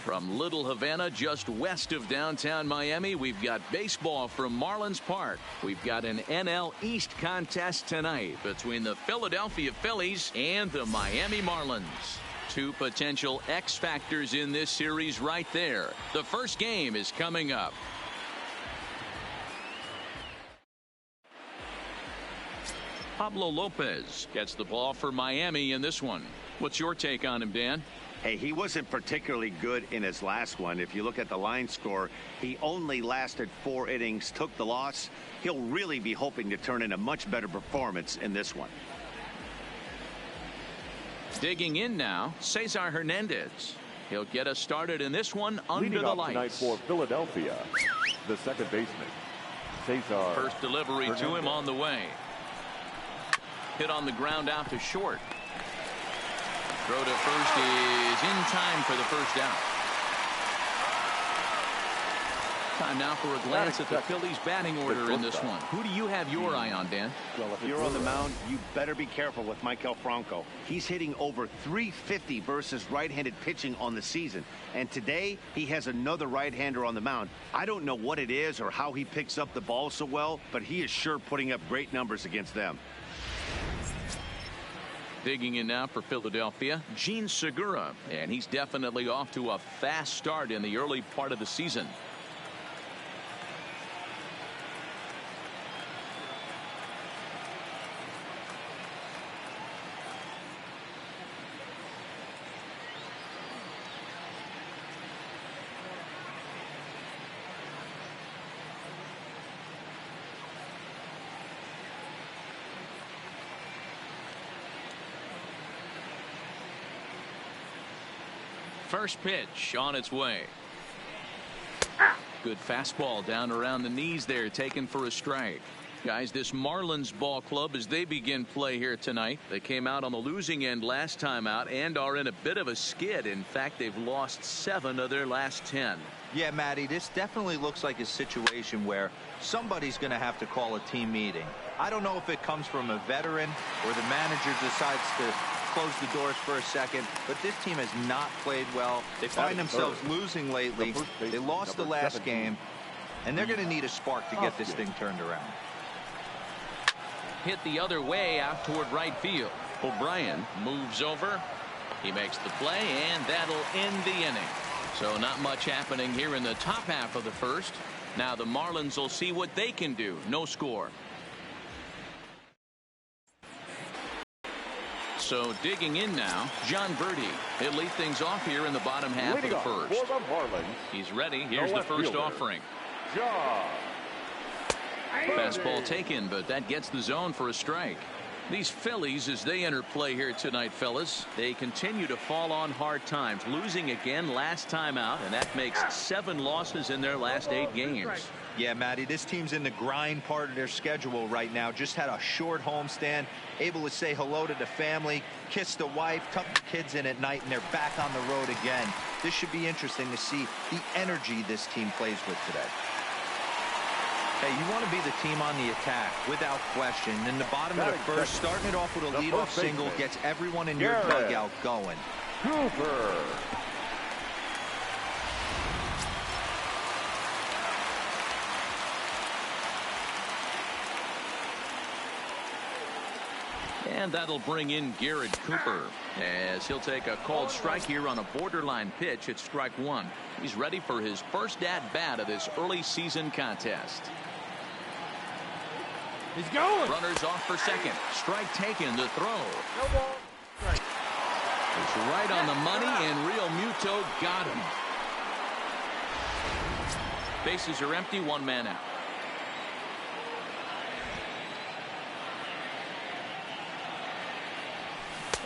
From Little Havana, just west of downtown Miami, we've got baseball from Marlins Park. We've got an NL East contest tonight between the Philadelphia Phillies and the Miami Marlins. Two potential X factors in this series right there. The first game is coming up. Pablo Lopez gets the ball for Miami in this one. What's your take on him, Dan? Hey, he wasn't particularly good in his last one. If you look at the line score, he only lasted 4 innings, took the loss. He'll really be hoping to turn in a much better performance in this one. Digging in now, Cesar Hernandez. He'll get us started in this one under Leading the off lights. tonight for Philadelphia, the second baseman, Cesar First delivery Hernandez. to him on the way. Hit on the ground out to short. Throw to first is in time for the first out. Time now for a glance at the Phillies batting order in this one. Who do you have your eye on, Dan? Well, if you're on the mound, you better be careful with Maikel Franco. He's hitting over .350 versus right-handed pitching on the season. And today, he has another right-hander on the mound. I don't know what it is or how he picks up the ball so well, but he is sure putting up great numbers against them. Digging in now for Philadelphia, Gene Segura, and he's definitely off to a fast start in the early part of the season. First pitch on its way. Good fastball down around the knees there, taken for a strike. Guys, this Marlins ball club, as they begin play here tonight, they came out on the losing end last time out and are in a bit of a skid. In fact, they've lost 7 of their last 10. Yeah, Matty, this definitely looks like a situation where somebody's going to have to call a team meeting. I don't know if it comes from a veteran or the manager decides to close the doors for a second, but this team has not played well. They find themselves losing lately. They lost the last game, and they're going to need a spark to get this thing turned around. Hit the other way out toward right field. O'Brien moves over. He makes the play, and that'll end the inning. So not much happening here in the top half of the first. Now the Marlins will see what they can do. No score. So digging in now, John Verdi. He'll lead things off here in the bottom half of the first. For the Marlins, he's ready. Here's the first offering. John. Fastball taken, but that gets the zone for a strike. These Phillies, as they enter play here tonight, fellas, they continue to fall on hard times, losing again last time out, and that makes 7 losses in their last 8 games. Yeah, Matty, this team's in the grind part of their schedule right now. Just had a short homestand, able to say hello to the family, kiss the wife, tuck the kids in at night, and they're back on the road again. This should be interesting to see the energy this team plays with today. Hey, you want to be the team on the attack, without question. In the bottom of the first, starting it off with a leadoff single gets everyone in your dugout going. Cooper. And that'll bring in Garrett Cooper, as he'll take a called strike here on a borderline pitch at strike 1. He's ready for his first at-bat of this early season contest. He's going. Runners off for second. Strike taken. The throw. It's right on the money, and Real Muto got him. Bases are empty. 1 man out.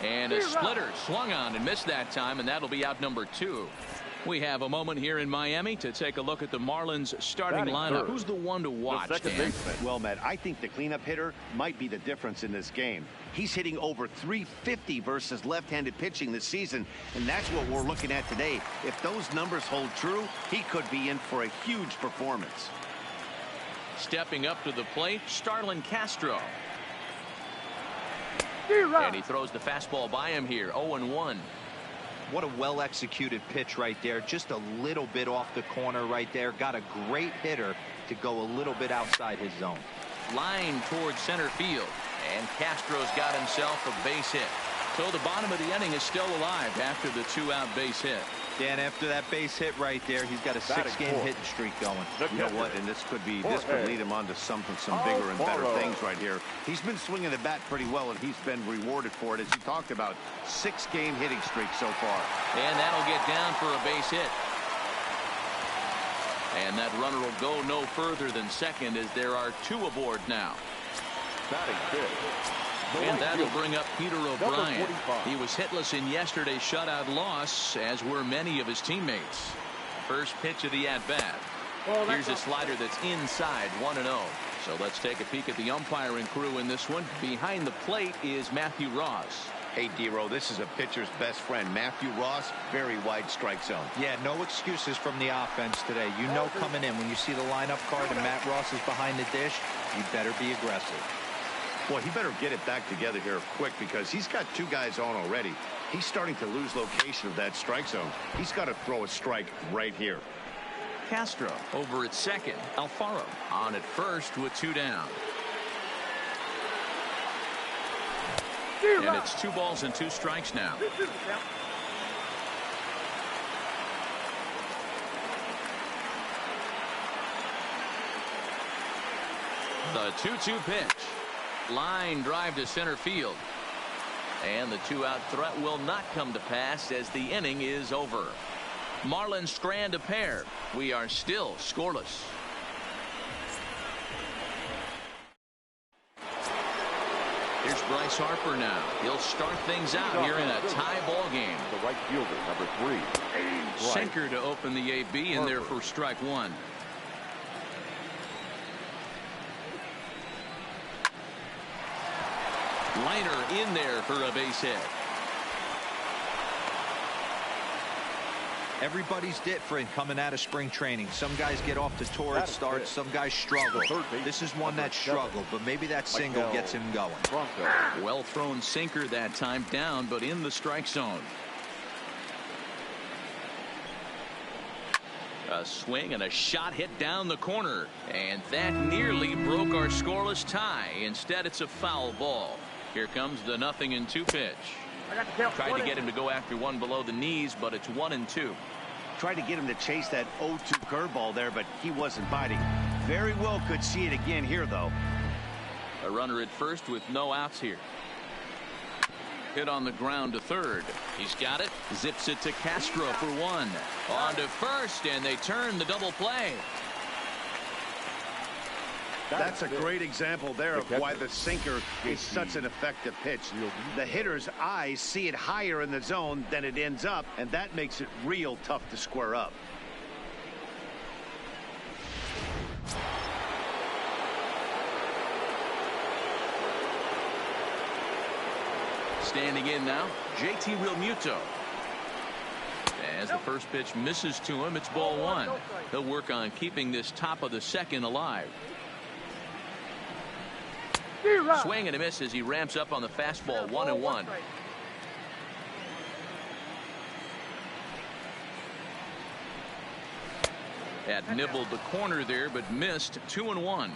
And a splitter swung on and missed that time, and that'll be out number 2. We have a moment here in Miami to take a look at the Marlins starting lineup. Who's the one to watch, Dan? Well, Matt, I think the cleanup hitter might be the difference in this game. He's hitting over .350 versus left-handed pitching this season, and that's what we're looking at today. If those numbers hold true, he could be in for a huge performance. Stepping up to the plate, Starlin Castro. And he throws the fastball by him here. 0-1. What a well-executed pitch right there. Just a little bit off the corner right there. Got a great hitter to go a little bit outside his zone. Line towards center field. And Castro's got himself a base hit. So the bottom of the inning is still alive after the 2-out base hit. Dan, after that base hit right there, he's got a 6-game hitting streak going. You know what? And this could lead him on to some bigger and better things right here. He's been swinging the bat pretty well, and he's been rewarded for it, as you talked about. 6-game hitting streak so far. And that'll get down for a base hit. And that runner will go no further than second, as there are 2 aboard now. Batting fifth. And that'll bring up Peter O'Brien. He was hitless in yesterday's shutout loss, as were many of his teammates. First pitch of the at-bat. Here's a slider that's inside, 1-0. So let's take a peek at the umpiring crew in this one. Behind the plate is Matthew Ross. Hey, Dero, this is a pitcher's best friend. Matthew Ross, very wide strike zone. Yeah, no excuses from the offense today. You know coming in, when you see the lineup card and Matt Ross is behind the dish, you better be aggressive. Well, he better get it back together here quick, because he's got 2 guys on already. He's starting to lose location of that strike zone. He's got to throw a strike right here. Castro over at second. Alfaro on at first with 2 down. And it's 2 balls and 2 strikes now. The 2-2 pitch. Line drive to center field. And the 2-out threat will not come to pass, as the inning is over. Marlins strand a pair. We are still scoreless. Here's Bryce Harper now. He'll start things out here in a tie ball game. The right fielder, number 3. Sinker to open the AB, and there for strike 1. Liner in there for a base hit. Everybody's different coming out of spring training. Some guys get off to torrid starts. Some guys struggle. This is one that struggled, but maybe that single gets him going. Well thrown sinker that time, down but in the strike zone. A swing and a shot hit down the corner, and that nearly broke our scoreless tie. Instead, it's a foul ball. Here comes the 0-2 pitch. Tried to get him to go after one below the knees, but it's 1-2. Tried to get him to chase that 0-2 curveball there, but he wasn't biting. Very well could see it again here, though. A runner at first with no outs here. Hit on the ground to third. He's got it. Zips it to Castro for 1. On to first, and they turn the double play. That's a great example there of why the sinker is such an effective pitch. The hitter's eyes see it higher in the zone than it ends up, and that makes it real tough to square up. Standing in now, JT Realmuto. As the first pitch misses to him, it's ball 1. He'll work on keeping this top of the second alive. Swing and a miss as he ramps up on the fastball. 1-1. Had nibbled the corner there, but missed. 2-1.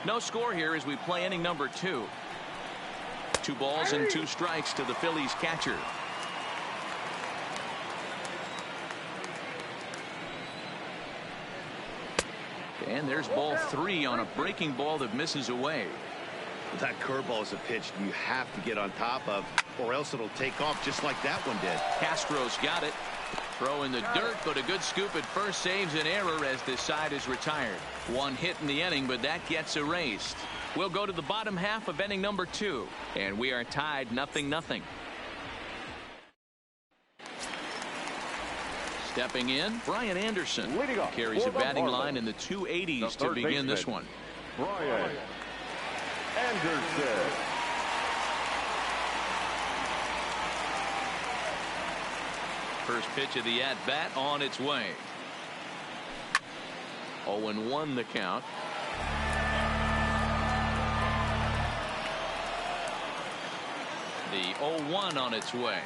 No score here as we play inning number 2. 2 balls and 2 strikes to the Phillies catcher. And there's ball 3 on a breaking ball that misses away. That curveball is a pitch you have to get on top of, or else it'll take off just like that one did. Castro's got it. Throw in the dirt, but a good scoop at first saves an error as this side is retired. 1 hit in the inning, but that gets erased. We'll go to the bottom half of inning number 2, and we are tied 0-0. Stepping in, Brian Anderson carries a batting line in the 280s to begin this one. Brian Anderson. First pitch of the at-bat on its way. 0-1 the count. The 0-1 on its way.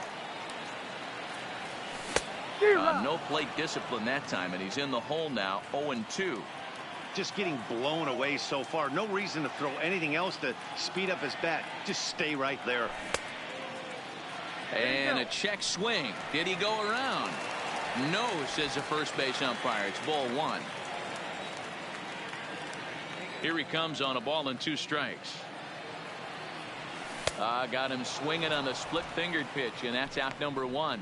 No plate discipline that time, and he's in the hole now, 0-2. Just getting blown away so far. No reason to throw anything else to speed up his bat. Just stay right there. And a check swing. Did he go around? No, says the first base umpire. It's ball 1. Here he comes on a ball and 2 strikes. Got him swinging on the split-fingered pitch, and that's out number 1.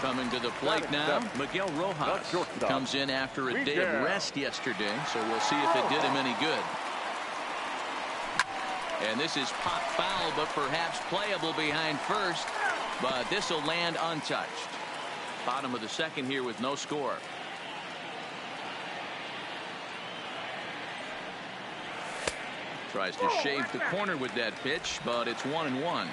Coming to the plate now, Miguel Rojas comes in after a day of rest yesterday, so we'll see if it did him any good. And this is pop foul, but perhaps playable behind first, but this will land untouched. Bottom of the second here with no score. Tries to shave the corner with that pitch, but it's 1-1.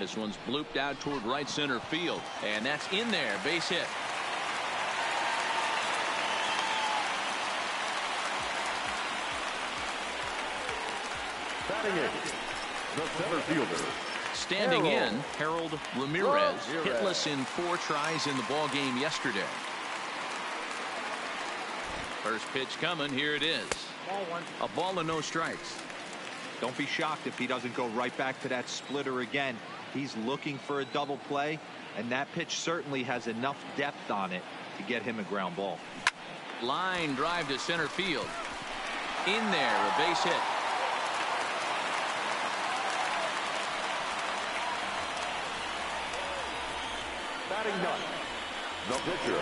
This one's blooped out toward right center field, and that's in there. Base hit. Batting in, the center fielder. Standing in, Harold Ramirez, hitless in 4 tries in the ball game yesterday. First pitch coming. Here it is. A ball and no strikes. Don't be shocked if he doesn't go right back to that splitter again. He's looking for a double play, and that pitch certainly has enough depth on it to get him a ground ball. Line drive to center field. In there, a base hit. Batting ninth, the pitcher,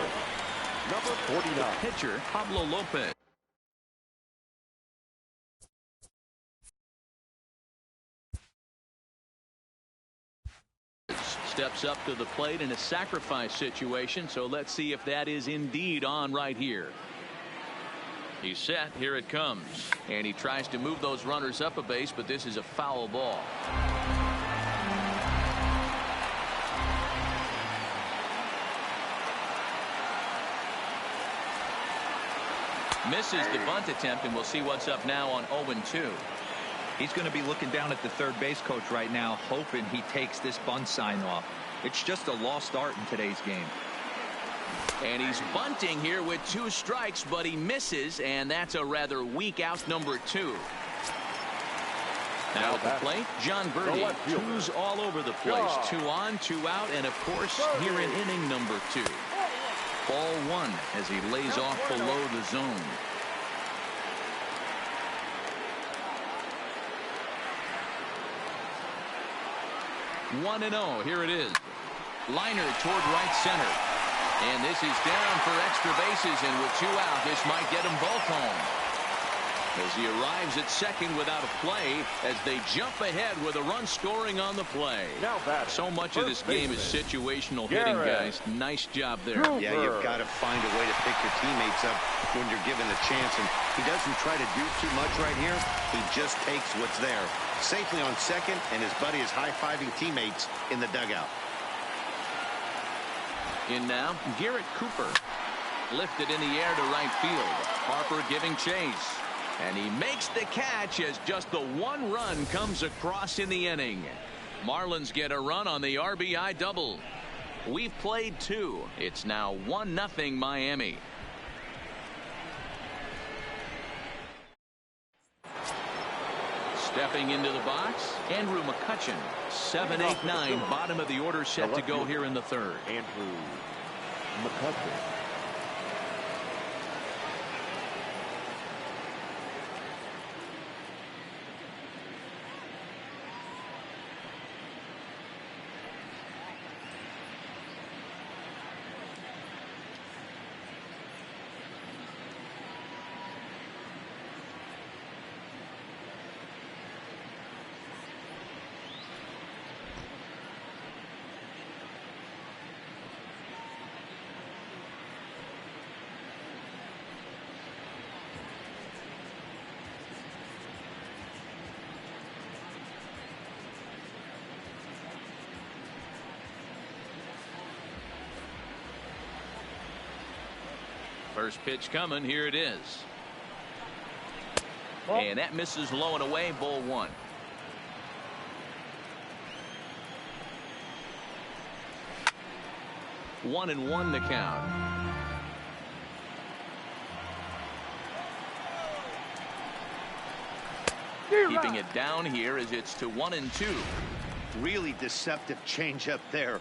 number 49. Pitcher, Pablo Lopez. Steps up to the plate in a sacrifice situation, so let's see if that is indeed on right here. He's set. Here it comes, and he tries to move those runners up a base, but this is a foul ball. Misses the bunt attempt, and we'll see what's up now on 0-2. He's going to be looking down at the third base coach right now, hoping he takes this bunt sign off. It's just a lost art in today's game. And he's bunting here with 2 strikes, but he misses, and that's a rather weak out number 2. Now at the plate, John Birdie. 2s all over the place. 2 on, 2 out, and of course here in inning number 2. Ball 1 as he lays off below the zone. One and 0. Here it is. Liner toward right center. And this is down for extra bases, and with 2 out, this might get them both home. As he arrives at second without a play, as they jump ahead with a run scoring on the play. So much of this game is situational hitting, guys. Nice job there. Yeah, you've got to find a way to pick your teammates up when you're given a chance, and he doesn't try to do too much right here. He just takes what's there. Safely on second, and his buddy is high-fiving teammates in the dugout. In now, Garrett Cooper. Lifted in the air to right field. Harper giving chase. And he makes the catch as just the 1 run comes across in the inning. Marlins get a run on the RBI double. We've played 2. It's now 1-0 Miami. Stepping into the box, Andrew McCutchen. 7, 8, 9, bottom of the order set to go here in the third. Andrew McCutchen. First pitch coming. Here it is. And that misses low and away, ball one. One and one to count. Keeping it down here as it's to 1-2. Really deceptive changeup there.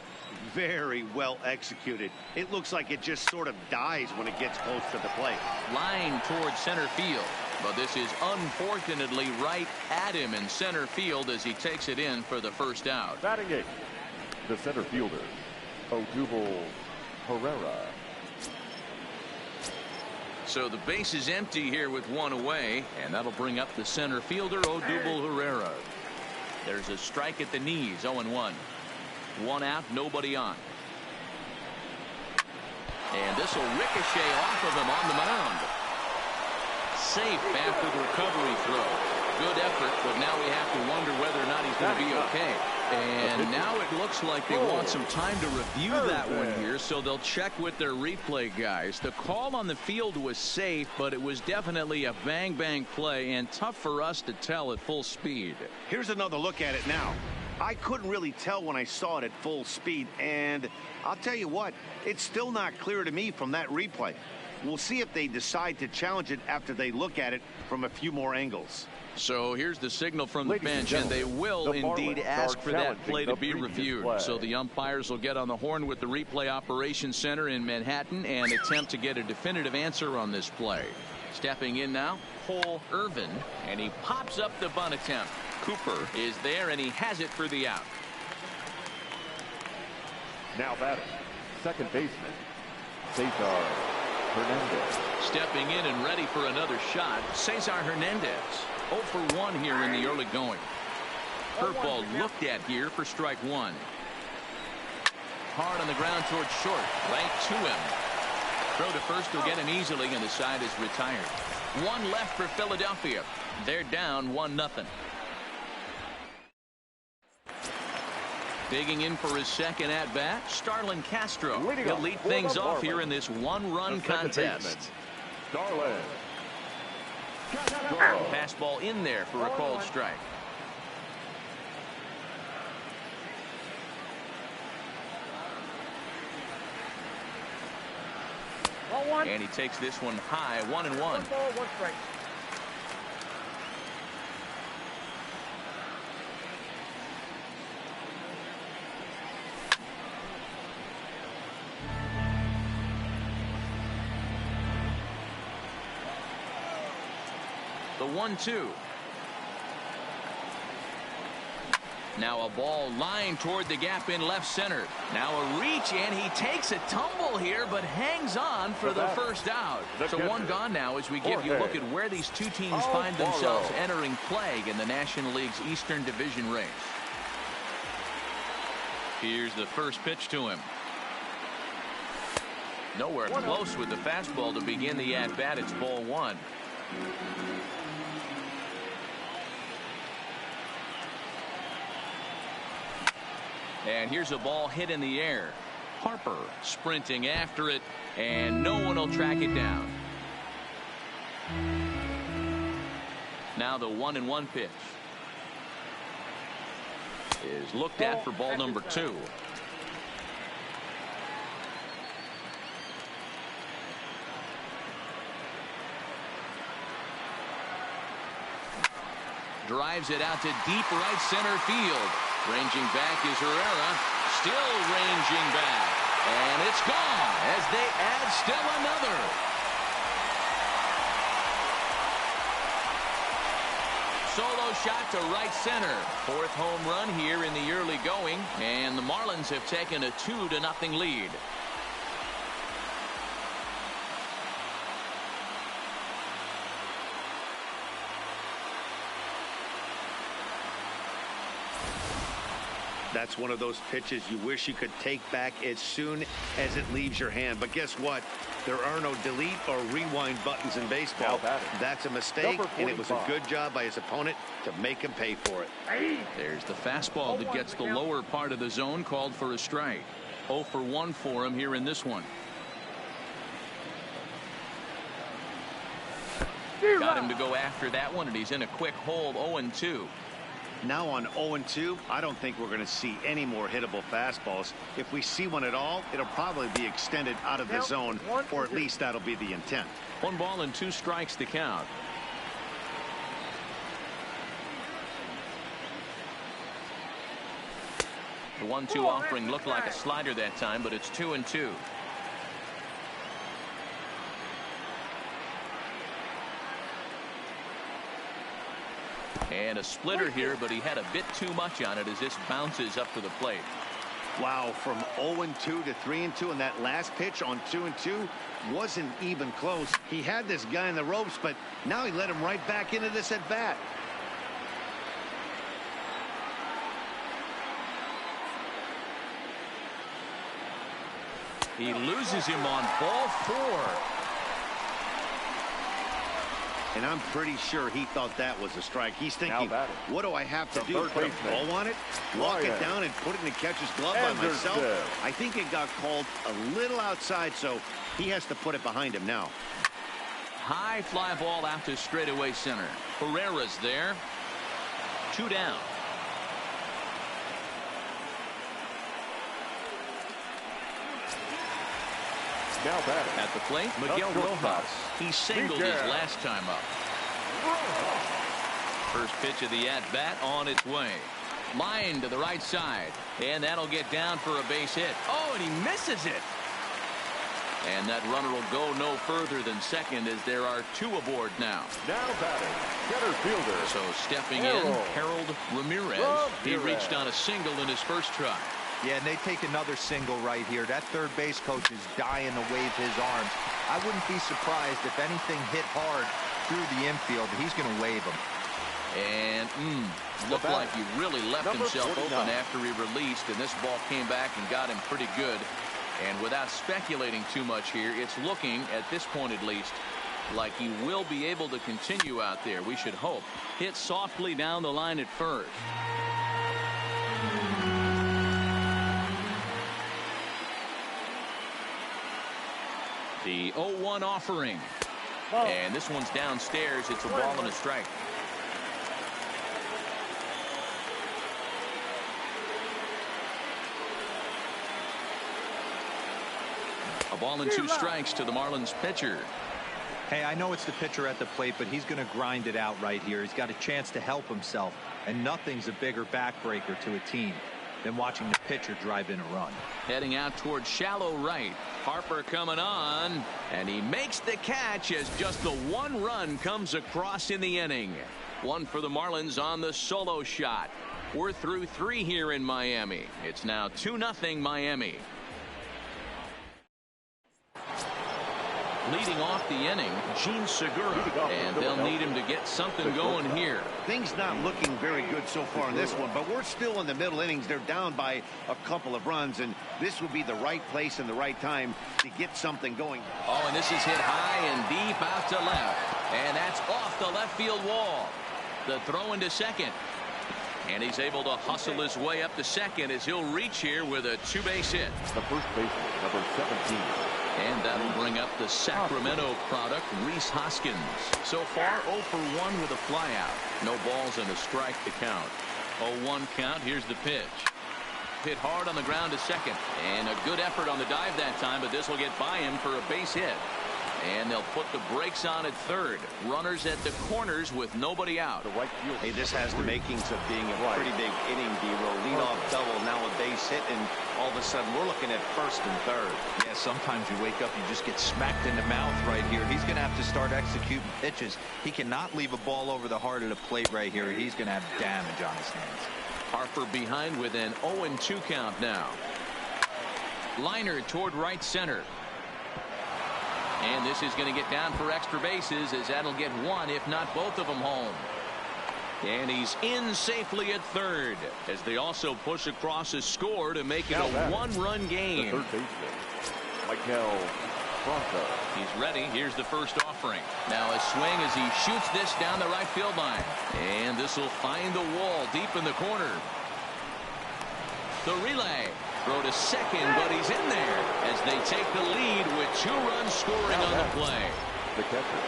Very well executed. It looks like it just sort of dies when it gets close to the plate. Line towards center field. But this is unfortunately right at him in center field as he takes it in for the first out. Batting eighth, the center fielder, Odubel Herrera. So the base is empty here with one away, and that'll bring up the center fielder, Odubel Herrera. There's a strike at the knees, 0-1. One out, nobody on. And this will ricochet off of him on the mound. Safe after the recovery throw. Good effort, but now we have to wonder whether or not he's going to be okay. And now it looks like they want some time to review that one here, so they'll check with their replay guys. The call on the field was safe, but it was definitely a bang-bang play and tough for us to tell at full speed. Here's another look at it now. I couldn't really tell when I saw it at full speed, and I'll tell you what, it's still not clear to me from that replay. We'll see if they decide to challenge it after they look at it from a few more angles. So here's the signal from the bench, and they will indeed ask for that play to be reviewed. So the umpires will get on the horn with the replay operations center in Manhattan and attempt to get a definitive answer on this play. Stepping in now, Cole Irvin, and he pops up the bunt attempt. Cooper is there, and he has it for the out. Now batting, second baseman, Cesar Hernandez. Stepping in and ready for another shot, Cesar Hernandez. 0 for 1 here in the early going. Curveball looked at here for strike one. Hard on the ground towards short. Right to him. Throw to first will get him easily, and the side is retired. One left for Philadelphia. They're down 1-0. Digging in for his second at-bat, Starlin Castro. He'll lead things off here in this one-run contest. Starlin. Fastball in there for a called strike. And he takes this one high, 1-1. 1 ball, 1 strike. The 1-2. Now a ball lined toward the gap in left center. Now a reach, and he takes a tumble here, but hangs on for the first out. So one gone now as we give you a look at where these two teams find themselves entering play in the National League's Eastern Division race. Here's the first pitch to him. Nowhere close with the fastball to begin the at-bat. It's ball one. And here's a ball hit in the air. Harper sprinting after it, and no one will track it down. Now the 1-1 pitch is looked at for ball number 2. Drives it out to deep right center field. Ranging back is Herrera. Still ranging back. And it's gone as they add still another. Solo shot to right center. 4th home run here in the early going. And the Marlins have taken a 2-0 lead. That's one of those pitches you wish you could take back as soon as it leaves your hand. But guess what? There are no delete or rewind buttons in baseball. That's a mistake, and it was a good job by his opponent to make him pay for it. There's the fastball that gets the lower part of the zone, called for a strike. 0 for 1 for him here in this one. Got him to go after that one, and he's in a quick hold. 0-2. Now on 0-2, I don't think we're going to see any more hittable fastballs. If we see one at all, it'll probably be extended out of the zone, or at least that'll be the intent. 1 ball and 2 strikes to count. The 1-2 offering looked like a slider that time, but it's 2-2. And a splitter here, but he had a bit too much on it as this bounces up to the plate. Wow, from 0-2 to 3-2, and that last pitch on 2-2 wasn't even close. He had this guy in the ropes, but now he let him right back into this at bat. He loses him on ball 4. And I'm pretty sure he thought that was a strike. He's thinking, what do I have to do? Put a ball on it, walk it down, and put it in the catcher's glove by myself? I think it got called a little outside, so he has to put it behind him now. High fly ball out to straightaway center. Herrera's there. 2 down. Now batting at the plate, Miguel Rojas. He singled his last time up. First pitch of the at-bat on its way. Line to the right side, and that'll get down for a base hit. Oh, and he misses it. And that runner will go no further than second as there are 2 aboard now. Now batting, center fielder. So stepping in, Harold Ramirez. He reached on a single in his first try. Yeah, and they take another single right here. That third base coach is dying to wave his arms. I wouldn't be surprised if anything hit hard through the infield. He's going to wave them. And looked like he really left himself open after he released, and this ball came back and got him pretty good. And without speculating too much here, it's looking, at this point at least, like he will be able to continue out there. We should hope. Hit softly down the line at first. The 0-1 offering. And this one's downstairs. It's a ball and a strike. A ball and 2 strikes to the Marlins pitcher. Hey, I know it's the pitcher at the plate, but he's going to grind it out right here. He's got a chance to help himself, and nothing's a bigger backbreaker to a team than watching the pitcher drive in a run. Heading out towards shallow right. Harper coming on, and he makes the catch as just the 1 run comes across in the inning. 1 for the Marlins on the solo shot. We're through 3 here in Miami. It's now 2-0 Miami. Leading off the inning, Gene Segura, and they'll need him to get something going here. Things not looking very good so far in this one, but we're still in the middle innings. They're down by a couple of runs, and this would be the right place and the right time to get something going. Oh, and this is hit high and deep out to left, and that's off the left field wall. The throw into second, and he's able to hustle his way up to second as he'll reach here with a 2-base hit. The first baseman, number 17. And that'll bring up the Sacramento product, Rhys Hoskins. So far, 0 for 1 with a flyout. No balls and a strike to count. 0-1 count. Here's the pitch. Hit hard on the ground to second. And a good effort on the dive that time, but this will get by him for a base hit. And they'll put the brakes on at third. Runners at the corners with nobody out. Hey, this has the makings of being a pretty big inning, D-roll. Leadoff double, now a base hit, and all of a sudden we're looking at first and third. Yeah, sometimes you wake up, you just get smacked in the mouth right here. He's going to have to start executing pitches. He cannot leave a ball over the heart of the plate right here. He's going to have damage on his hands. Harper behind with an 0-2 count now. Liner toward right center. And this is going to get down for extra bases as that'll get 1, if not both of them, home. And he's in safely at third as they also push across a score to make it a 1-run game. The third baseman, Michael Franco. He's ready. Here's the first offering. Now a swing as he shoots this down the right field line. And this will find the wall deep in the corner. The relay. Throw to second, but he's in there as they take the lead with 2 runs scoring on the play. The catcher,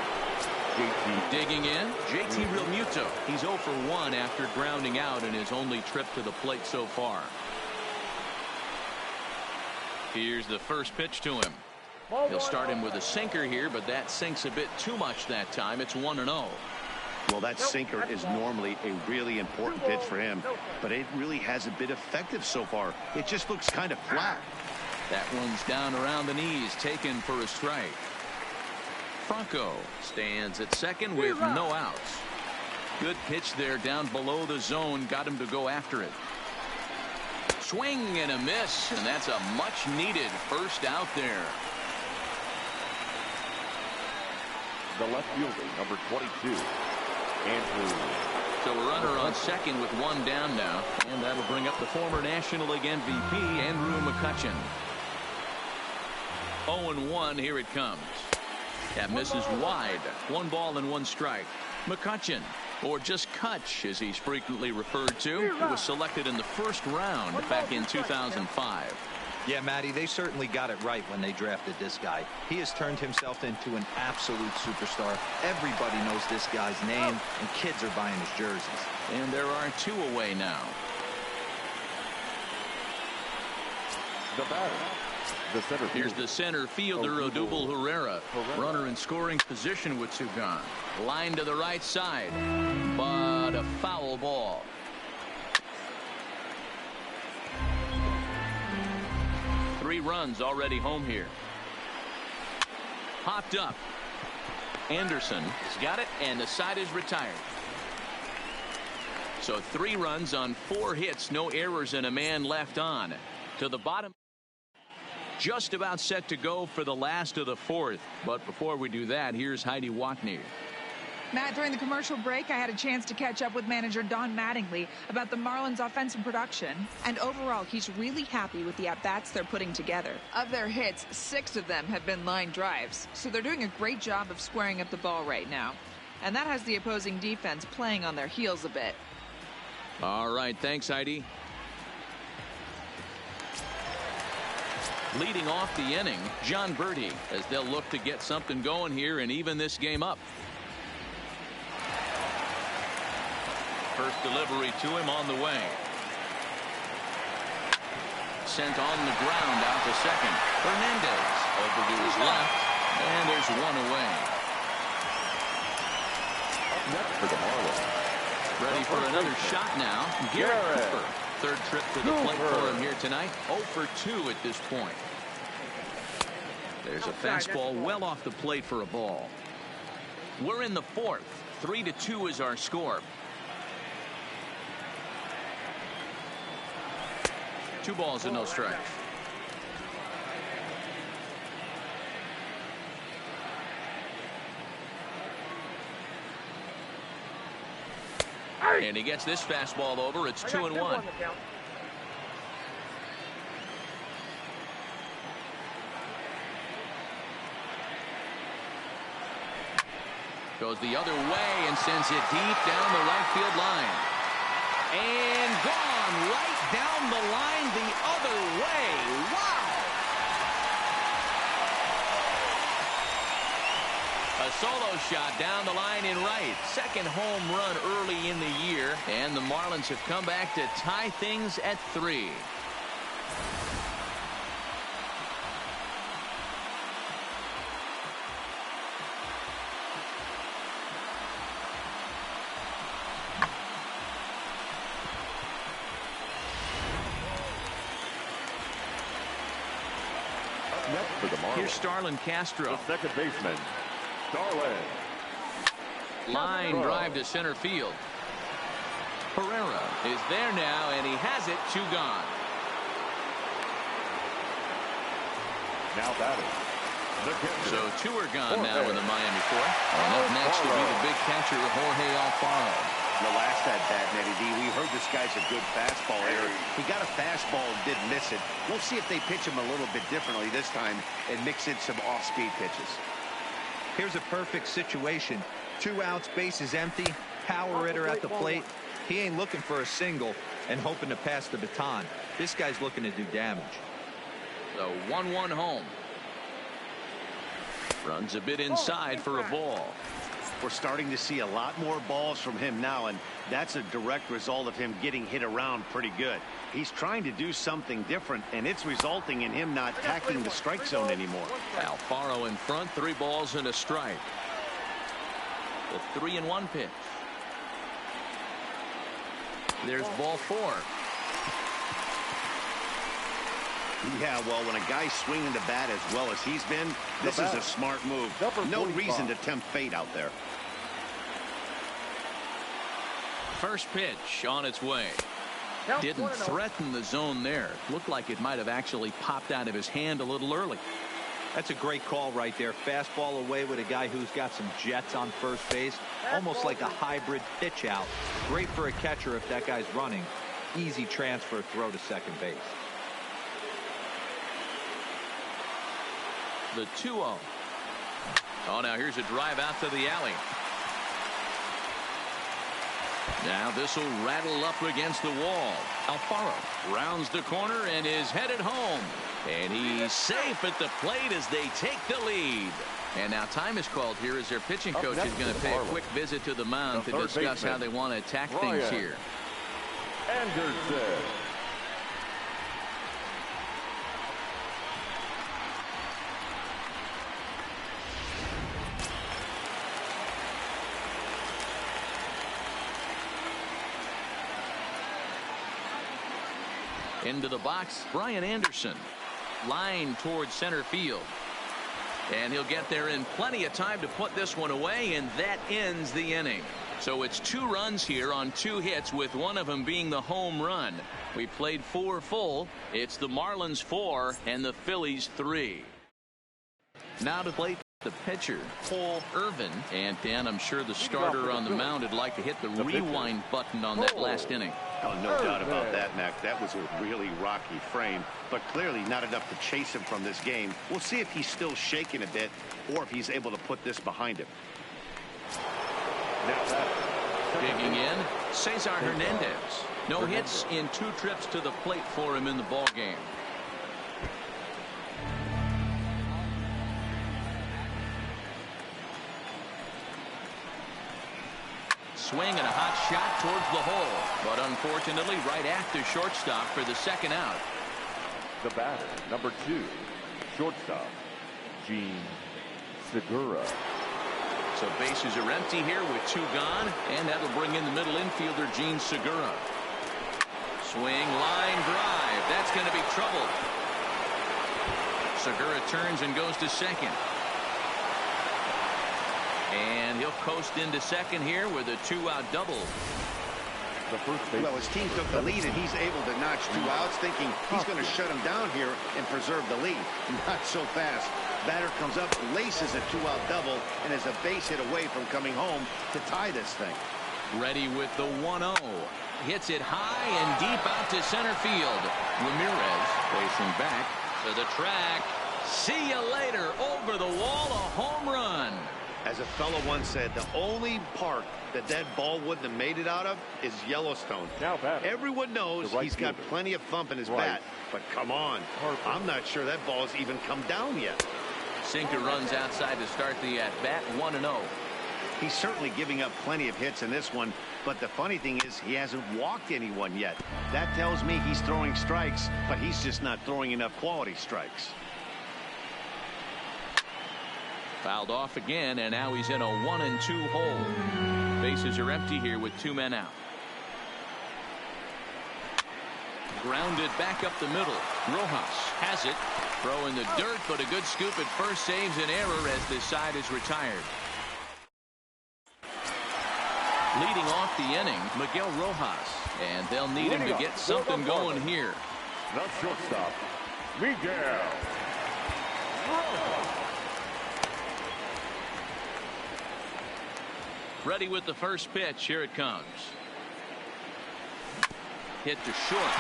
JT. Digging in, JT Realmuto. He's 0 for 1 after grounding out in his only trip to the plate so far. Here's the first pitch to him. He'll start him with a sinker here, but that sinks a bit too much that time. It's 1-0. Well, that sinker is normally a really important pitch for him, but it really hasn't been effective so far. It just looks kind of flat. That one's down around the knees, taken for a strike. Franco stands at second with no outs. Good pitch there down below the zone, got him to go after it. Swing and a miss, and that's a much needed first out there. The left fielder, number 22, Andrew. So a runner on second with one down now, and that'll bring up the former National League MVP, Andrew McCutchen. 0-1, here it comes. That misses wide. 1 ball and 1 strike. McCutchen, or just Kutch as he's frequently referred to, he was selected in the first round back in 2005. Yeah, Matty, they certainly got it right when they drafted this guy. He has turned himself into an absolute superstar. Everybody knows this guy's name, and kids are buying his jerseys. And there are 2 away now. The batter, the center fielder. Here's the center fielder, Odubel Herrera. Runner in scoring position with 2 gone. Line to the right side, but a foul ball. Three runs already home here. Popped up. Anderson has got it, and the side is retired. So 3 runs on 4 hits, no errors, and a man left on. To the bottom. Just about set to go for the last of the 4th. But before we do that, here's Heidi Watney. Matt, during the commercial break, I had a chance to catch up with manager Don Mattingly about the Marlins' offensive production. And overall, he's really happy with the at-bats they're putting together. Of their hits, 6 of them have been line drives. So they're doing a great job of squaring up the ball right now. And that has the opposing defense playing on their heels a bit. All right, thanks, Heidi. Leading off the inning, John Birdie, as they'll look to get something going here and even this game up. First delivery to him on the way. Sent on the ground out to second. Hernandez over to his left, and there's 1 away. Up next for the Marlins. Ready for another shot now. Garrett Cooper. 3rd trip to the plate for him here tonight. 0 for 2 at this point. There's a fastball well off the plate for a ball. We're in the 4th. 3-2 is our score. 2 balls and no strikes. And he gets this fastball over. It's 2-1. Goes the other way and sends it deep down the right field line. And gone right down the line the other way. Wow! A solo shot down the line in right. 2nd home run early in the year. And the Marlins have come back to tie things at 3. Next for the Marlins. Here's Starlin Castro. The second baseman, Starlin. Line drive to center field. Herrera is there now, and he has it. 2 gone. Now batting. The catcher. So 2 are gone now in the Miami 4th. And up next will be the big catcher, Jorge Alfaro. The last at bat, Nettie D, we heard this guy's a good fastball hitter. He got a fastball and did miss it. We'll see if they pitch him a little bit differently this time and mix in some off-speed pitches. Here's a perfect situation. 2 outs, bases empty, power hitter at the plate. He ain't looking for a single and hoping to pass the baton. This guy's looking to do damage. So 1-1 home. Runs a bit inside for a ball. We're starting to see a lot more balls from him now, and that's a direct result of him getting hit around pretty good. He's trying to do something different, and it's resulting in him not attacking the strike zone anymore. Alfaro in front, 3 balls and a strike. The 3-1 pitch. There's ball 4. Yeah, well, when a guy's swinging the bat as well as he's been, this is a smart move. No reason to tempt fate out there. First pitch on its way. Didn't threaten the zone there. Looked like it might have actually popped out of his hand a little early. That's a great call right there. Fastball away with a guy who's got some jets on first base. Almost like a hybrid pitch out. Great for a catcher if that guy's running. Easy transfer throw to second base. The 2-0. Oh, now here's a drive out to the alley. Now this will rattle up against the wall. Alfaro rounds the corner and is headed home. And he's safe at the plate as they take the lead. And now time is called here as their pitching coach is going to pay a quick visit to the mound to discuss how they want to attack things here. Anderson. Into the box, Brian Anderson. Line towards center field. And he'll get there in plenty of time to put this one away, and that ends the inning. So it's 2 runs here on 2 hits, with one of them being the home run. We played 4 full. It's the Marlins 4 and the Phillies 3. Now to play the pitcher, Paul Irvin. And Dan, I'm sure the starter on the mound would like to hit the rewind button on that last inning. Oh, no doubt about that, Mac. That was a really rocky frame, but clearly not enough to chase him from this game. We'll see if he's still shaking a bit or if he's able to put this behind him. Digging in, Cesar Hernandez. No hits in 2 trips to the plate for him in the ball game. Swing and a hot shot towards the hole, but unfortunately right after shortstop for the second out. The batter, number 2, shortstop, Gene Segura. So bases are empty here with 2 gone, and that'll bring in the middle infielder, Gene Segura. Swing, line drive. That's going to be trouble. Segura turns and goes to second. And he'll coast into second here with a 2-out double. Well, his team took the lead, and he's able to notch 2 outs, thinking he's going to shut him down here and preserve the lead. Not so fast. Batter comes up, laces a 2-out double, and is a base hit away from coming home to tie this thing. Ready with the 1-0. Hits it high and deep out to center field. Ramirez racing back to the track. See you later. Over the wall, a home run. As a fellow once said, the only park that ball wouldn't have made it out of is Yellowstone. Everyone knows he's got plenty of thump in his bat, but come on, I'm not sure that ball's even come down yet. Sinker runs outside to start the at-bat, 1-0. He's certainly giving up plenty of hits in this one, but the funny thing is he hasn't walked anyone yet. That tells me he's throwing strikes, but he's just not throwing enough quality strikes. Fouled off again, and now he's in a 1-2 hole. Bases are empty here with 2 men out. Grounded back up the middle. Rojas has it. Throw in the dirt, but a good scoop at first saves an error as this side is retired. Leading off the inning, Miguel Rojas. And they'll need him to get something going here. The shortstop, Miguel Rojas. Ready with the first pitch. Here it comes. Hit to short.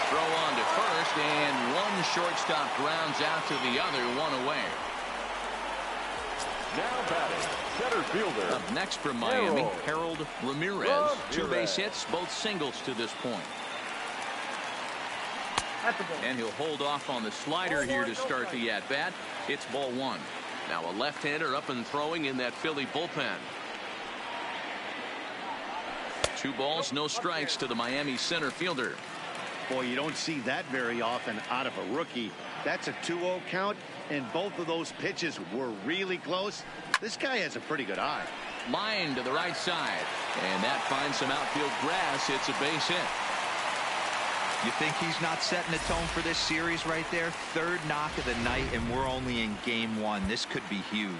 Throw on to first, and one shortstop grounds out to the other, 1 away. Now batting, center fielder. Up next from Miami, Harold Ramirez. 2 base hits, both singles to this point. And he'll hold off on the slider here to start the at-bat. It's ball 1. Now a left-hander up and throwing in that Philly bullpen. 2 balls, no strikes to the Miami center fielder. Boy, you don't see that very often out of a rookie. That's a 2-0 count, and both of those pitches were really close. This guy has a pretty good eye. Line to the right side, and that finds some outfield grass. It's a base hit. You think he's not setting the tone for this series right there? 3rd knock of the night, and we're only in game 1. This could be huge.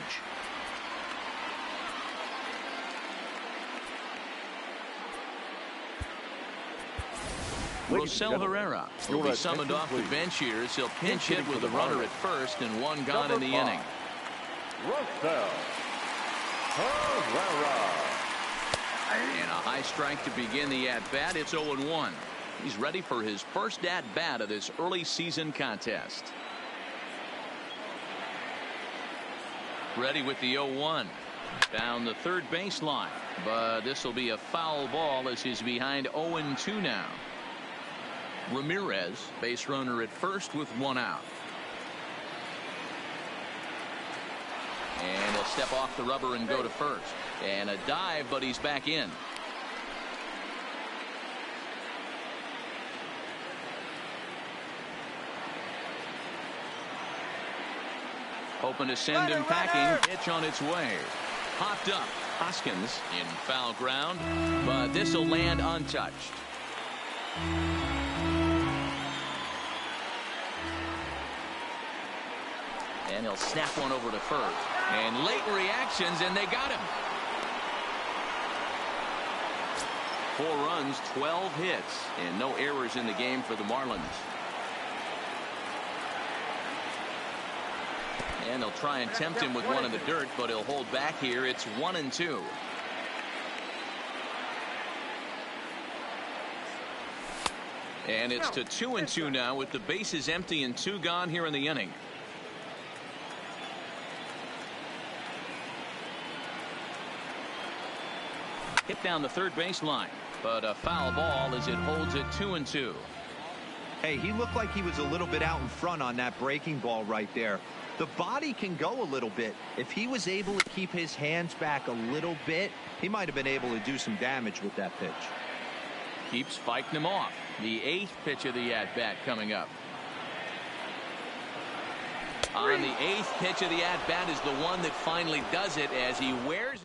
Rosell Herrera will be summoned off the bench here as he'll pinch hit with a runner at first and 1 gone in the inning. Rosell Herrera. And a high strike to begin the at-bat. It's 0-1. He's ready for his first at-bat of this early season contest. Ready with the 0-1. Down the third baseline. But this will be a foul ball as he's behind 0-2 now. Ramirez, base runner at first with 1 out. And he'll step off the rubber and go to first. And a dive, but he's back in. Hoping to send him packing. Pitch on its way. Popped up. Hoskins in foul ground, but this will land untouched. And he'll snap one over to first. And late reactions, and they got him. 4 runs, 12 hits, and no errors in the game for the Marlins. And they'll try and tempt him with one in the dirt, but he'll hold back here. It's 1-2. And it's to 2-2 now with the bases empty and 2 gone here in the inning. Hit down the third baseline, but a foul ball as it holds it 2-2. Hey, he looked like he was a little bit out in front on that breaking ball right there. The body can go a little bit. If he was able to keep his hands back a little bit, he might have been able to do some damage with that pitch. Keeps fighting him off. The 8th pitch of the at-bat coming up. On the 8th pitch of the at-bat is the one that finally does it as he wears.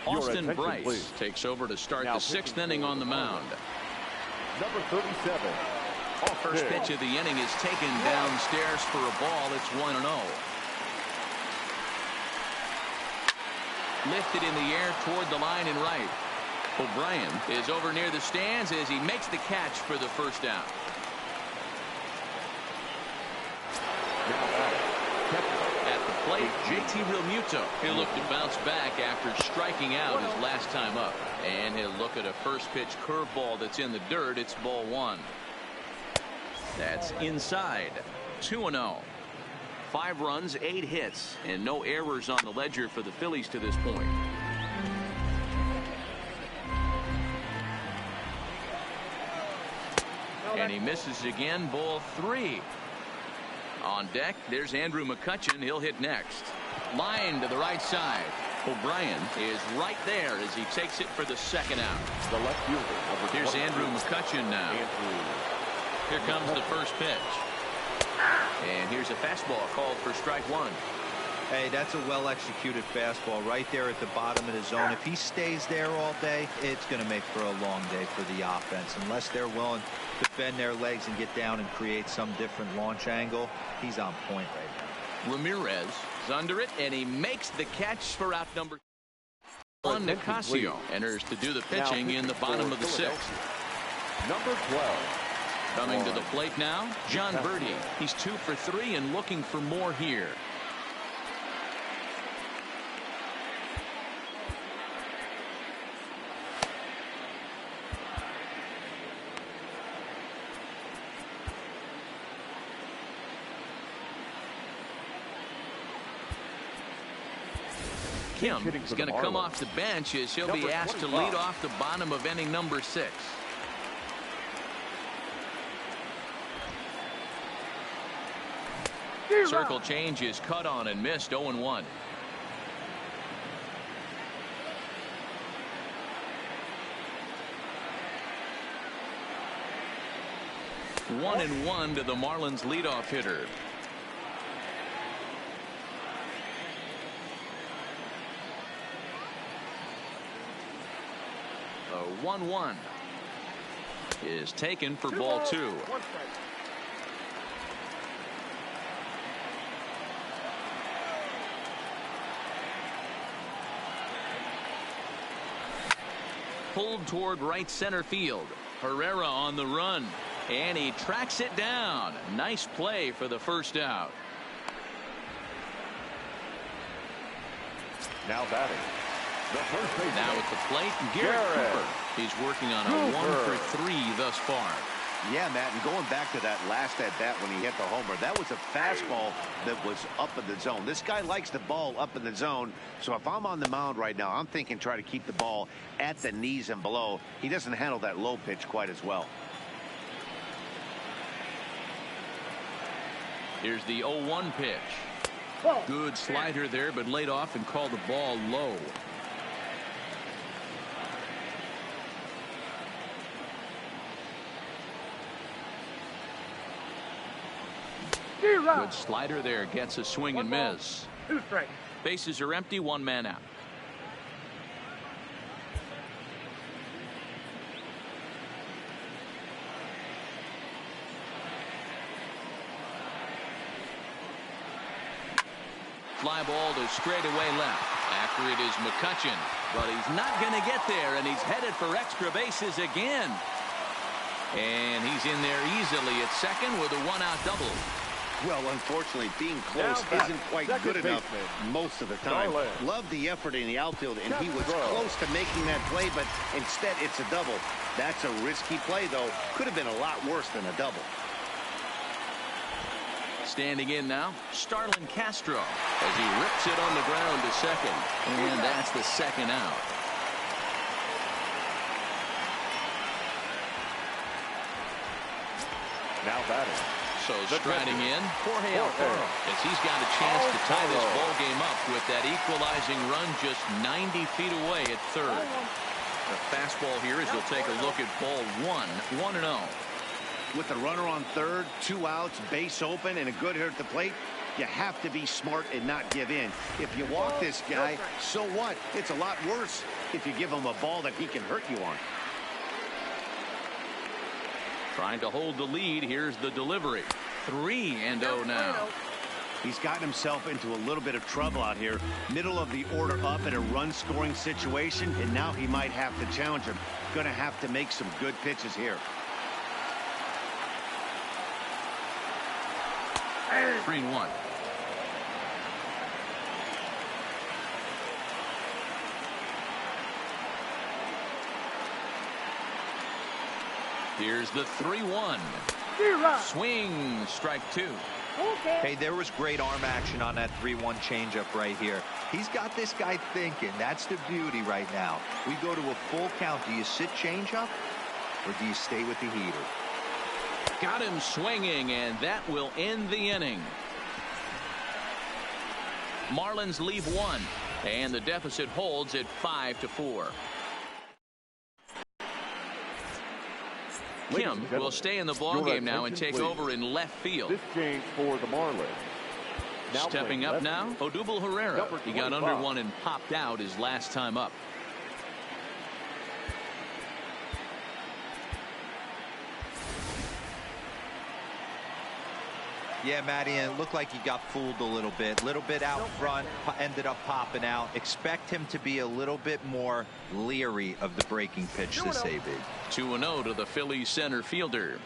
Austin Bryce please. Takes over to start now the 6th inning on the mound. Number 37. First pitch of the inning is taken downstairs for a ball. It's 1-0. Lifted in the air toward the line and right. O'Brien is over near the stands as he makes the catch for the first down. At the plate, JT Realmuto. He'll look to bounce back after striking out his last time up. And he'll look at a first pitch curveball that's in the dirt. It's ball 1. That's inside. 2-0. 5 runs, 8 hits, and no errors on the ledger for the Phillies to this point. And he misses again, ball 3. On deck, there's Andrew McCutchen. He'll hit next. Line to the right side. O'Brien is right there as he takes it for the 2nd out. The left fielder. Here's Andrew McCutchen now. Here comes the first pitch. And here's a fastball called for strike 1. Hey, that's a well-executed fastball right there at the bottom of the zone. If he stays there all day, it's going to make for a long day for the offense. Unless they're willing to bend their legs and get down and create some different launch angle, he's on point right now. Ramirez is under it, and he makes the catch for out number 1. Nicasio enters to do the pitching in the bottom of the 6th. Number 12. Coming to the plate now, John Birdie. He's 2 for 3 and looking for more here. Kim is going to come off the bench as he'll be asked to lead off the bottom of inning number 6. Circle change is cut on and missed. 0-1. One and one to the Marlins leadoff hitter. The 1-1 is taken for ball two. Pulled toward right center field. Herrera on the run. And he tracks it down. Nice play for the first out. Now batting. The first baseman. Now at the plate, Garrett Cooper. He's working on a 1-for-3 thus far. Yeah, Matt, and going back to that last at bat when he hit the homer, that was a fastball that was up in the zone. This guy likes the ball up in the zone, so if I'm on the mound right now, I'm thinking try to keep the ball at the knees and below. He doesn't handle that low pitch quite as well. Here's the 0-1 pitch. Good slider there, but laid off and called the ball low. Good slider there, gets a swing and miss. Bases are empty, one man out. Fly ball to straightaway left. After it is McCutchen, but he's not going to get there, and he's headed for extra bases again. And he's in there easily at second with a one-out double. Well, unfortunately, being close isn't quite good enough most of the time. Love the effort in the outfield, and he was close to making that play, but instead it's a double. That's a risky play, though. Could have been a lot worse than a double. Standing in now, Starlin Castro, as he rips it on the ground to second. And that's the second out. Now batting. So striding in, Jorge Alfaro, as he's got a chance to tie this ball game up with that equalizing run just 90 feet away at third. The fastball here as we'll take a look at ball one, 1-0. With the runner on third, 2 outs, base open, and a good hitter at the plate, you have to be smart and not give in. If you walk this guy, so what? It's a lot worse if you give him a ball that he can hurt you on. Trying to hold the lead. Here's the delivery. 3-0 now. He's gotten himself into a little bit of trouble out here. Middle of the order up in a run-scoring situation, and now he might have to challenge him. Going to have to make some good pitches here. 3-1. Here's the 3-1. Swing, strike two. Hey, there was great arm action on that 3-1 changeup right here. He's got this guy thinking. That's the beauty right now. We go to a full count. Do you sit changeup or do you stay with the heater? Got him swinging, and that will end the inning. Marlins leave one, and the deficit holds at 5-4. Kim will stay in the ballgame now and take over in left field. This change for the Marlins. Stepping up now, Odubel Herrera. He got under one and popped out his last time up. Yeah, Matty, and it looked like he got fooled a little bit out front, ended up popping out. Expect him to be a little bit more leery of the breaking pitch this AB. 2-0 to the Phillies center fielder.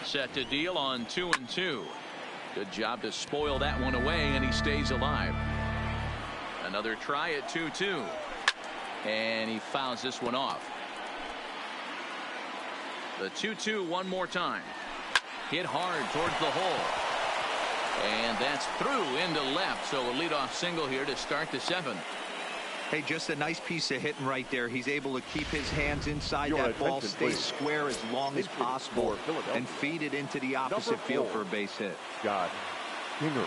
Set to deal on 2-2. Good job to spoil that one away, and he stays alive. Another try at 2-2. And he fouls this one off. The 2-2 one more time. Hit hard towards the hole. And that's through into left. So a leadoff single here to start the 7th. Hey, just a nice piece of hitting right there. He's able to keep his hands inside that ball, stay square as long as possible, and feed it into the opposite field for a base hit. Scott Kingery.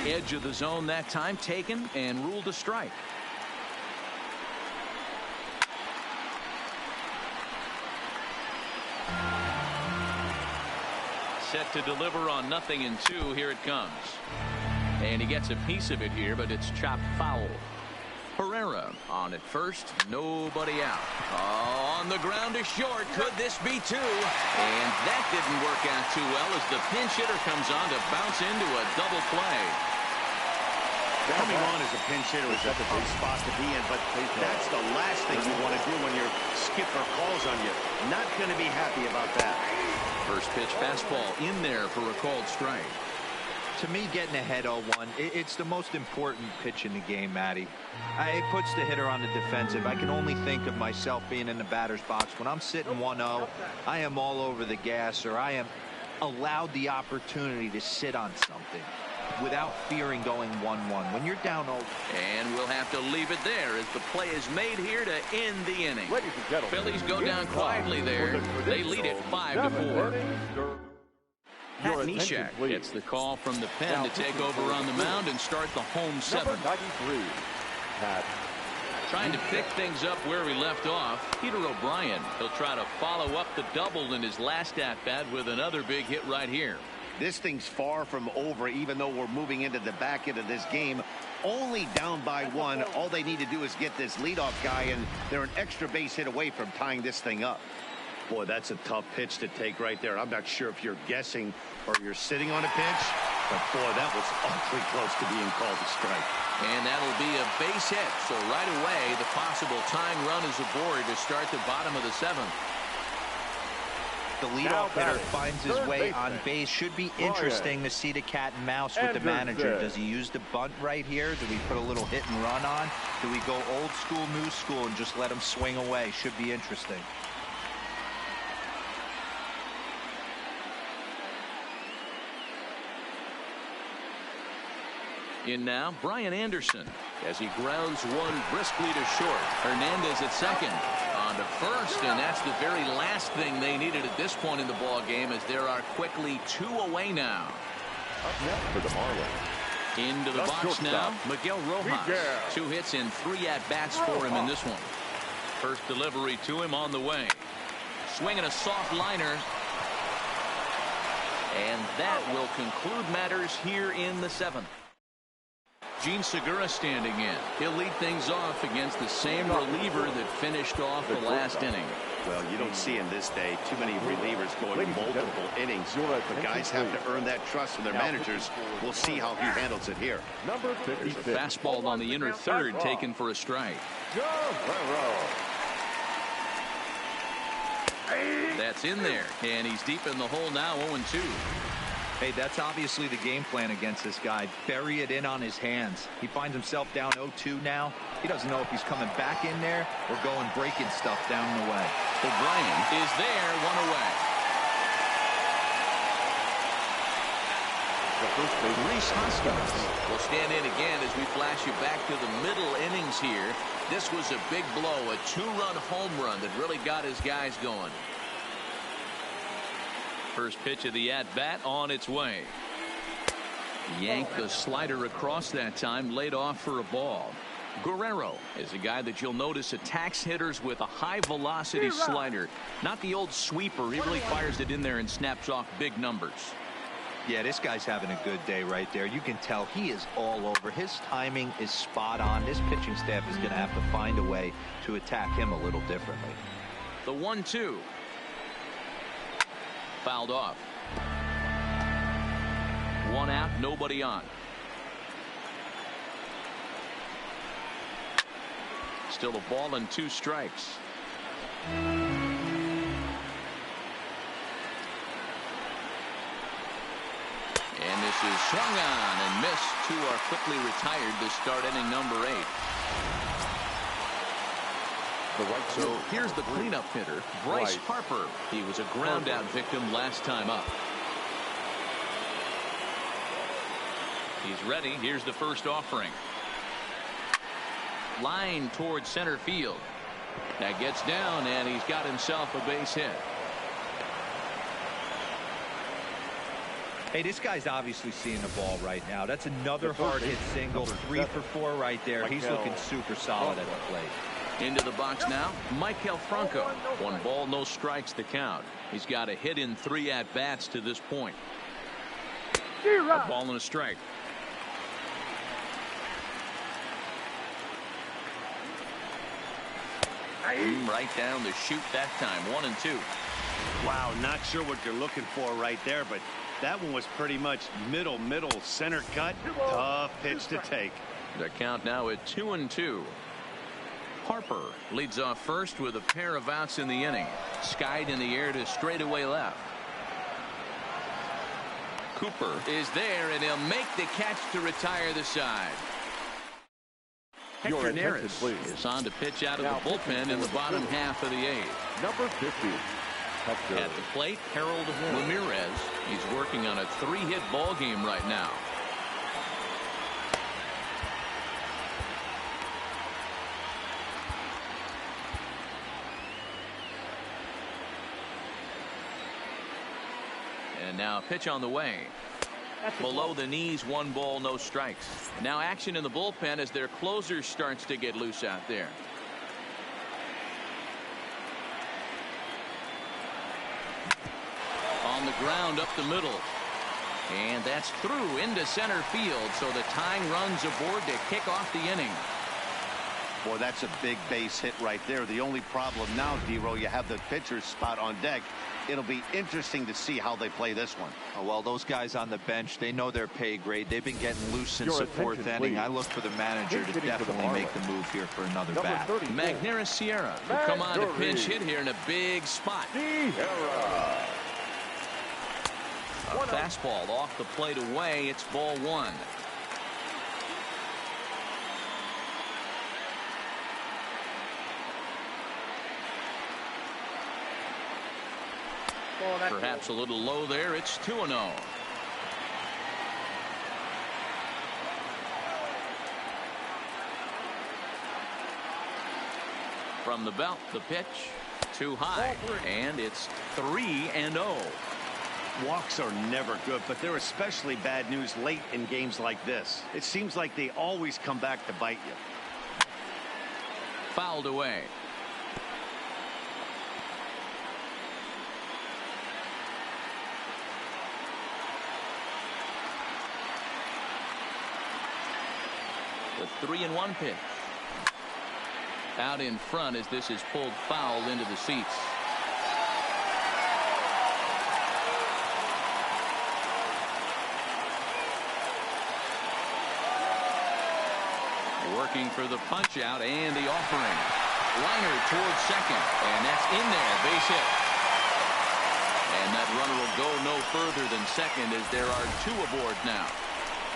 Edge of the zone that time taken and ruled a strike. Set to deliver on 0-2. Here it comes. And he gets a piece of it here, but it's chopped foul. Herrera on at first. Nobody out. On the ground is short. Could this be 2? And that didn't work out too well as the pinch hitter comes on to bounce into a double play. Coming on as a pinch hitter is a tough spot to be in, but that's the last thing you want to do when your skipper calls on you. Not going to be happy about that. First pitch fastball in there for a called strike. To me, getting ahead 0-1, it's the most important pitch in the game, Matty. It puts the hitter on the defensive. I can only think of myself being in the batter's box. When I'm sitting 1-0, I am all over the gas, or I am allowed the opportunity to sit on something without fearing going 1-1. When you're down 0. And we'll have to leave it there as the play is made here to end the inning. Phillies go down quietly there. They lead it 5-4. Pat Neshek gets the call from the pen to take over on the mound and start the home 7th. Trying to pick things up where we left off. Peter O'Brien. He'll try to follow up the double in his last at-bat with another big hit right here. This thing's far from over, even though we're moving into the back end of this game. Only down by 1. All they need to do is get this leadoff guy, and they're an extra base hit away from tying this thing up. Boy, that's a tough pitch to take right there. I'm not sure if you're guessing or you're sitting on a pitch, but boy, that was awfully close to being called a strike. And that'll be a base hit. So right away, the possible tying run is aboard to start the bottom of the 7th. The leadoff hitter finds his way on base. Should be interesting to see the cat and mouse with the manager. Does he use the bunt right here? Do we put a little hit and run on? Do we go old school, new school, and just let him swing away? Should be interesting. In now, Brian Anderson as he grounds one briskly to short. Hernandez at second. On to first, and that's the very last thing they needed at this point in the ball game, as there are quickly 2 away now. Up next for the Marlins. Into the box now, Miguel Rojas. 2 hits and 3 at-bats for him in this one. First delivery to him on the way. Swinging a soft liner. And that will conclude matters here in the 7th. Gene Segura standing in. He'll lead things off against the same reliever that finished off the last inning. Well, you don't see in this day too many relievers going multiple innings. The guys have to earn that trust from their managers. We'll see how he handles it here. Number 56. Fastball on the inner third, taken for a strike. That's in there, and he's deep in the hole now, 0-2. Hey, that's obviously the game plan against this guy. Bury it in on his hands. He finds himself down 0-2 now. He doesn't know if he's coming back in there or going breaking stuff down the way. O'Brien is there, 1 away. Reese Hoskins will stand in again as we flash you back to the middle innings here. This was a big blow, a 2-run home run that really got his guys going. First pitch of the at-bat on its way. Yanked the slider across that time, laid off for a ball. Guerrero is a guy that you'll notice attacks hitters with a high-velocity slider. Not the old sweeper. He really fires it in there and snaps off big numbers. Yeah, this guy's having a good day right there. You can tell he is all over. His timing is spot on. This pitching staff is going to have to find a way to attack him a little differently. The 1-2. Fouled off. 1 out, nobody on. Still a ball and 2 strikes. And this is swung on and missed. Two are quickly retired to start inning number 8. So here's the cleanup hitter, Bryce Harper. He was a ground out victim last time up. He's ready. Here's the first offering. Line towards center field. That gets down, and he's got himself a base hit. Hey, this guy's obviously seeing the ball right now. That's another hard hit single. 3 for 4 right there. He's looking super solid at the plate. Into the box now, Maikel Franco. 1 ball, no strikes to count. He's got a hit in 3 at-bats to this point. A ball and a strike. Right down the chute that time. 1 and 2. Wow, not sure what you're looking for right there, but that one was pretty much middle, center cut. Tough pitch to take. The count now at 2 and 2. Harper leads off first with a pair of outs in the inning. Skied in the air to straightaway left. Cooper is there, and he'll make the catch to retire the side. Hector Neris is on to pitch out of the bullpen in the bottom half of the 8th. Number 50. Hector. At the plate, Harold Ramirez. He's working on a 3-hit ball game right now. And now a pitch on the way. Below the knees, 1 ball, no strikes. Now action in the bullpen as their closer starts to get loose out there. On the ground up the middle. And that's through into center field. So the tying runs aboard to kick off the inning. Boy, that's a big base hit right there. The only problem now, D-Row, you have the pitcher's spot on deck. It'll be interesting to see how they play this one. Oh, well, those guys on the bench, they know their pay grade. They've been getting loose since the 4th inning. I look for the manager to definitely make the move here for another bat. Magneuris Sierra will come on to pinch hit here in a big spot. A fastball off the plate away. It's ball 1. Perhaps a little low there. It's 2-0. From the belt, the pitch too high, and it's 3-0. Walks are never good, but they're especially bad news late in games like this. It seems like they always come back to bite you. Fouled away. The 3-1 pitch. Out in front as this is pulled foul into the seats. Working for the punch out and the offering. Liner towards second, and that's in there. Base hit. And that runner will go no further than second as there are 2 aboard now.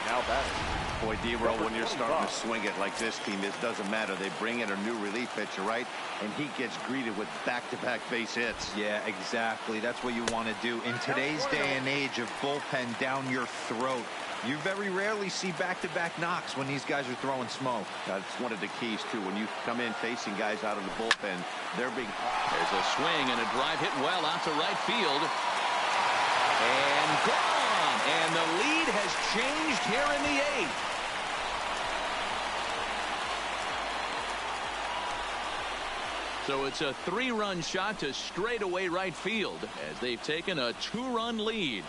Now batting. Boy, D-Row, when you're starting to swing it like this team, it doesn't matter. They bring in a new relief pitcher, right? And he gets greeted with back-to-back base hits. Yeah, exactly. That's what you want to do. In today's day and age of bullpen down your throat, you very rarely see back-to-back knocks when these guys are throwing smoke. That's one of the keys, too. When you come in facing guys out of the bullpen, they're being... There's a swing and a drive hit well out to right field. And gone. And the lead has changed here in the 8th. So it's a 3-run shot to straightaway right field as they've taken a 2-run lead.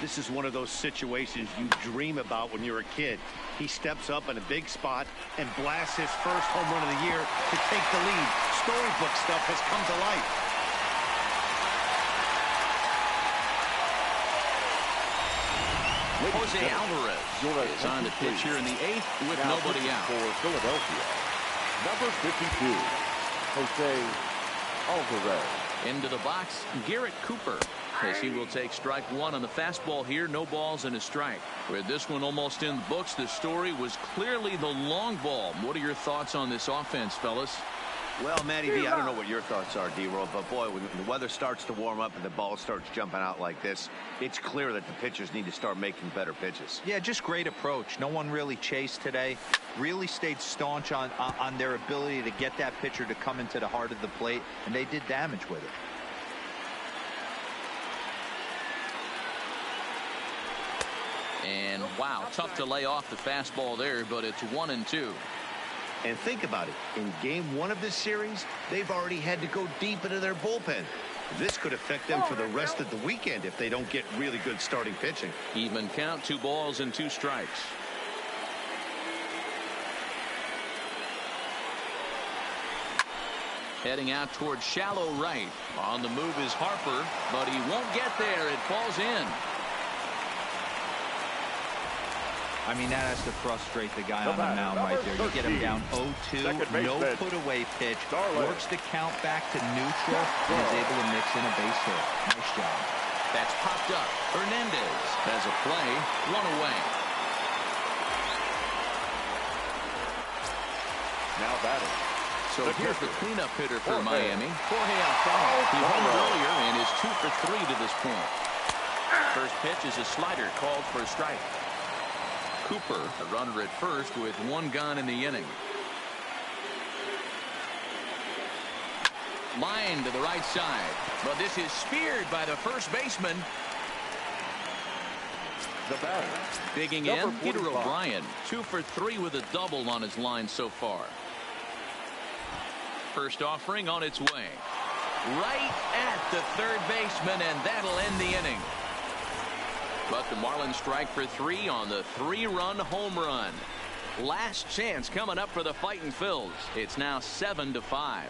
This is one of those situations you dream about when you're a kid. He steps up in a big spot and blasts his first home run of the year to take the lead. Storybook stuff has come to life. Jose Alvarez is on the pitch here in the 8th with nobody out. For Philadelphia, number 52, Jose Alvarez. Into the box, Garrett Cooper, as he will take strike one on the fastball here. No balls and a strike. With this one almost in the books, the story was clearly the long ball. What are your thoughts on this offense, fellas? Well, Matty V, I don't know what your thoughts are, D-Roll, but boy, when the weather starts to warm up and the ball starts jumping out like this, it's clear that the pitchers need to start making better pitches. Yeah, just great approach. No one really chased today. Really stayed staunch on their ability to get that pitcher to come into the heart of the plate, and they did damage with it. And wow, tough to lay off the fastball there, but it's 1-2. And think about it. In game 1 of this series, they've already had to go deep into their bullpen. This could affect them for the rest of the weekend if they don't get really good starting pitching. Even count, 2 balls and 2 strikes. Heading out towards shallow right. On the move is Harper, but he won't get there. It falls in. I mean, that has to frustrate the guy on the mound right there. You get him down 0-2, no put-away pitch, works the count back to neutral, and is able to mix in a base hit. Nice job. That's popped up. Hernandez has a play, 1 away. Now batting. So here's the cleanup hitter for Miami. Jorge Alfaro. He homered earlier and is 2 for 3 to this point. First pitch is a slider called for a strike. Cooper, a runner at first with 1 gone in the inning. Line to the right side, but this is speared by the first baseman. The batter, digging in, Peter O'Brien, 2 for 3 with a double on his line so far. First offering on its way, right at the third baseman, and that'll end the inning. But the Marlins strike for 3 on the 3-run home run. Last chance coming up for the Fightin' Phils. It's now 7-5.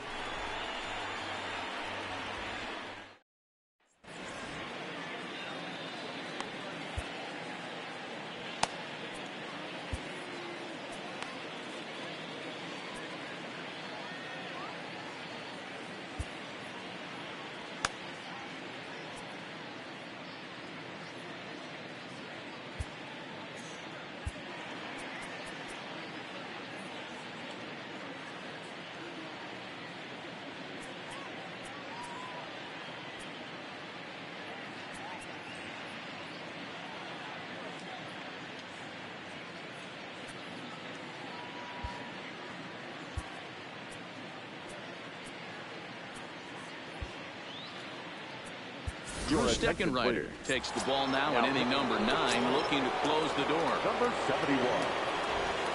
Drew Steckenrider takes the ball now in inning number 9, looking to close the door. Number 71.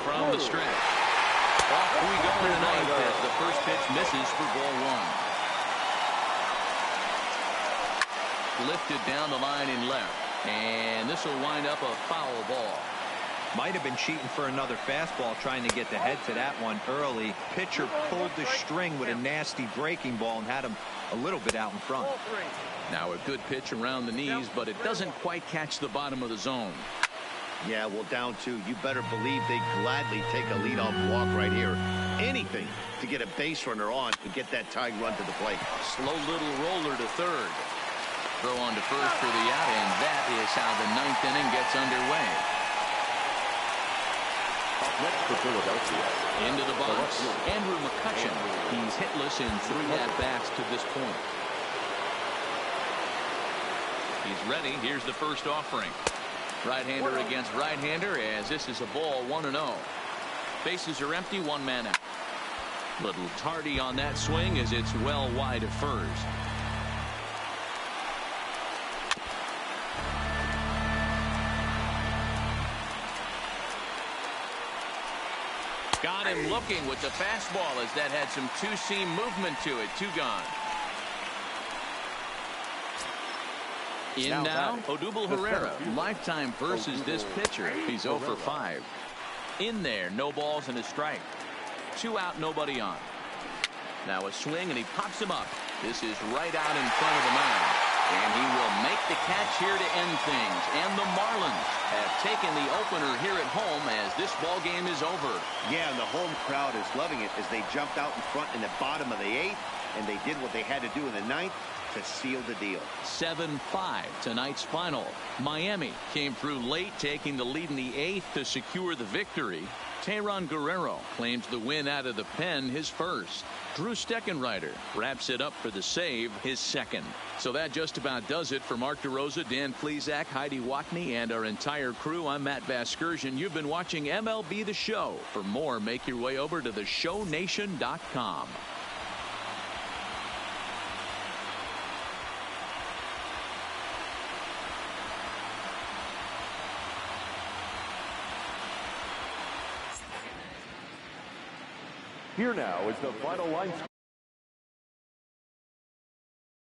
From the stretch. Off we go in the 9th as the first pitch misses for ball 1. Lifted down the line in left. And this will wind up a foul ball. Might have been cheating for another fastball, trying to get the head to that one early. Pitcher pulled the string with a nasty breaking ball and had him a little bit out in front. Now a good pitch around the knees, but it doesn't quite catch the bottom of the zone. Yeah, well, down 2. You better believe they gladly take a leadoff walk right here. Anything to get a base runner on and get that tying run to the plate. Slow little roller to third. Throw on to first for the out, and that is how the 9th inning gets underway. Next for Philadelphia. Into the box, Andrew McCutchen. He's hitless in 3 at-bats to this point. He's ready. Here's the first offering. Right-hander against right-hander, as this is a ball 1-0. Bases are empty, 1 man out. Little tardy on that swing as it's well wide of first. Got him looking with the fastball as that had some two-seam movement to it. 2 gone. In now, Odubel Herrera, lifetime versus this pitcher. He's 0 for 5. In there, no balls and a strike. 2 out, nobody on. Now a swing, and he pops him up. This is right out in front of the mound. And he will make the catch here to end things. And the Marlins have taken the opener here at home as this ball game is over. Yeah, and the home crowd is loving it as they jumped out in front in the bottom of the 8th, and they did what they had to do in the 9th to seal the deal. 7-5 tonight's final. Miami came through late, taking the lead in the 8th to secure the victory. Teheran Guerrero claims the win out of the pen, his first. Drew Steckenrider wraps it up for the save, his second. So that just about does it for Mark DeRosa, Dan Plesac, Heidi Watney, and our entire crew. I'm Matt Vasgersian. You've been watching MLB The Show. For more, make your way over to theshownation.com. Here now is the final line.